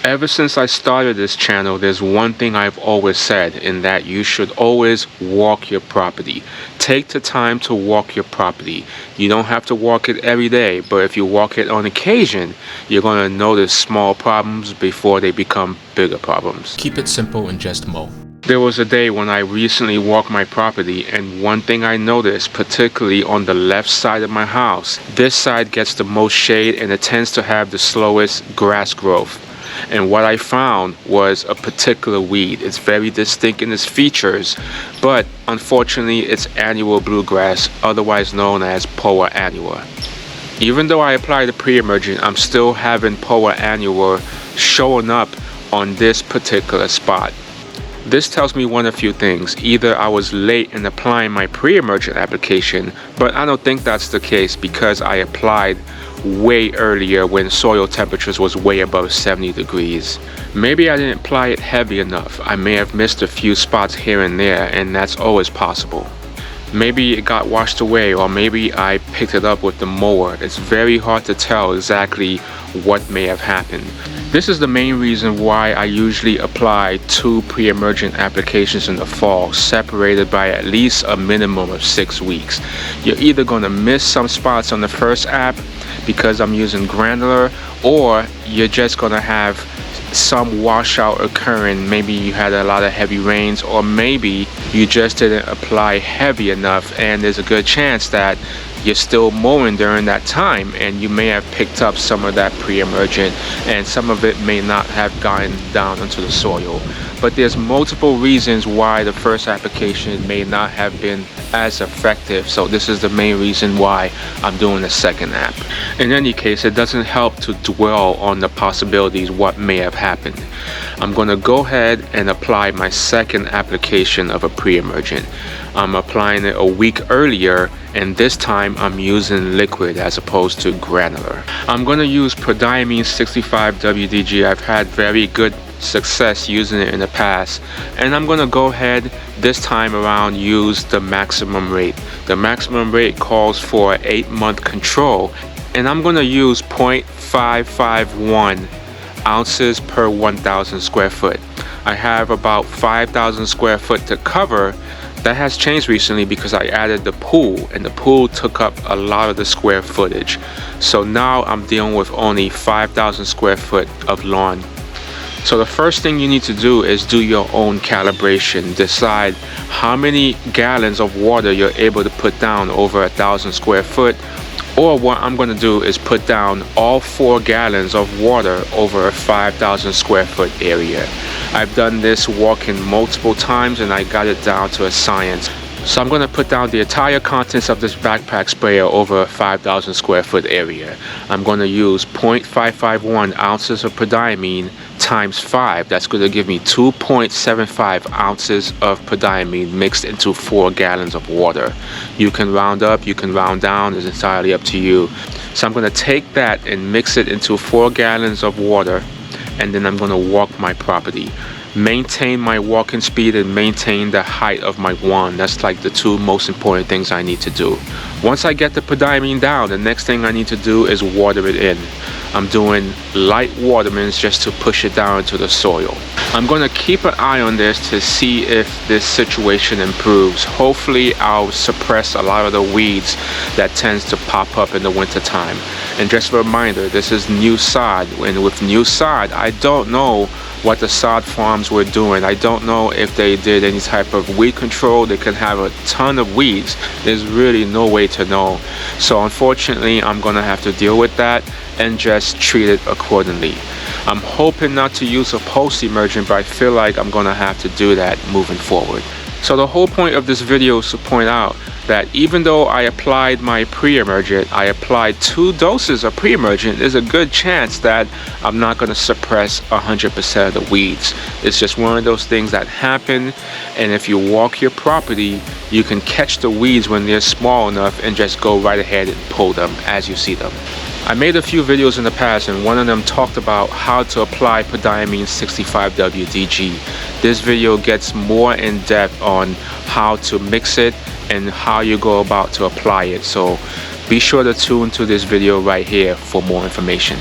Ever since I started this channel, there's one thing I've always said, in that you should always walk your property. Take the time to walk your property. You don't have to walk it every day, but if you walk it on occasion, you're going to notice small problems before they become bigger problems. Keep it simple and just mow. There was a day when I recently walked my property, and one thing I noticed, particularly on the left side of my house, this side gets the most shade and it tends to have the slowest grass growth. And what I found was a particular weed. It's very distinct in its features, but unfortunately it's annual bluegrass, otherwise known as Poa annua. Even though I applied the pre-emergent, I'm still having Poa annua showing up on this particular spot. This tells me one of few things. Either I was late in applying my pre-emergent application, but I don't think that's the case because I applied way earlier when soil temperatures was way above 70 degrees. Maybe I didn't apply it heavy enough. I may have missed a few spots here and there, and that's always possible. Maybe it got washed away, or maybe I picked it up with the mower. It's very hard to tell exactly what may have happened. This is the main reason why I usually apply 2 pre-emergent applications in the fall, separated by at least a minimum of 6 weeks. You're either going to miss some spots on the first app because I'm using granular, or you're just going to have some washout occurring. Maybe you had a lot of heavy rains, or maybe you just didn't apply heavy enough, and there's a good chance that you're still mowing during that time and you may have picked up some of that pre-emergent, and some of it may not have gotten down into the soil. But there's multiple reasons why the first application may not have been as effective, so this is the main reason why I'm doing the second app. In any case, it doesn't help to dwell on the possibilities what may have happened. I'm going to go ahead and apply my second application of a pre-emergent. I'm applying it a week earlier, and this time I'm using liquid as opposed to granular. I'm going to use Prodiamine 65 WDG. I've had very good success using it in the past, and I'm going to go ahead this time around use the maximum rate. The maximum rate calls for 8-month control, and I'm going to use 0.551 ounces per 1,000 square foot. I have about 5,000 square foot to cover. That has changed recently because I added the pool, and the pool took up a lot of the square footage. So now I'm dealing with only 5,000 square foot of lawn. So the first thing you need to do is do your own calibration. Decide how many gallons of water you're able to put down over 1,000 square foot. Or what I'm going to do is put down all 4 gallons of water over a 5,000 square foot area. I've done this walking multiple times and I got it down to a science. So I'm going to put down the entire contents of this backpack sprayer over a 5,000 square foot area. I'm going to use 0.551 ounces of Prodiamine times 5. That's going to give me 2.75 ounces of Prodiamine mixed into 4 gallons of water. You can round up, you can round down, it's entirely up to you. So I'm going to take that and mix it into 4 gallons of water, and then I'm going to walk my property. Maintain my walking speed and maintain the height of my wand. That's like the 2 most important things I need to do. Once I get the Prodiamine down, the next thing I need to do is water it in. I'm doing light waterments just to push it down into the soil. I'm going to keep an eye on this to see if this situation improves. Hopefully I'll suppress a lot of the weeds that tends to pop up in the winter time. And just a reminder, this is new sod, and with new sod, I don't know what the sod farms were doing. I don't know if they did any type of weed control. They can have a ton of weeds. There's really no way to know. So unfortunately, I'm gonna have to deal with that and just treat it accordingly. I'm hoping not to use a post-emergent, but I feel like I'm gonna have to do that moving forward. So the whole point of this video is to point out that even though I applied my pre-emergent, I applied 2 doses of pre-emergent, there's a good chance that I'm not going to suppress 100% of the weeds. It's just one of those things that happen, and if you walk your property, you can catch the weeds when they're small enough and just go right ahead and pull them as you see them. I made a few videos in the past, and one of them talked about how to apply Prodiamine 65 WDG. This video gets more in depth on how to mix it and how you go about to apply it. So be sure to tune to this video right here for more information.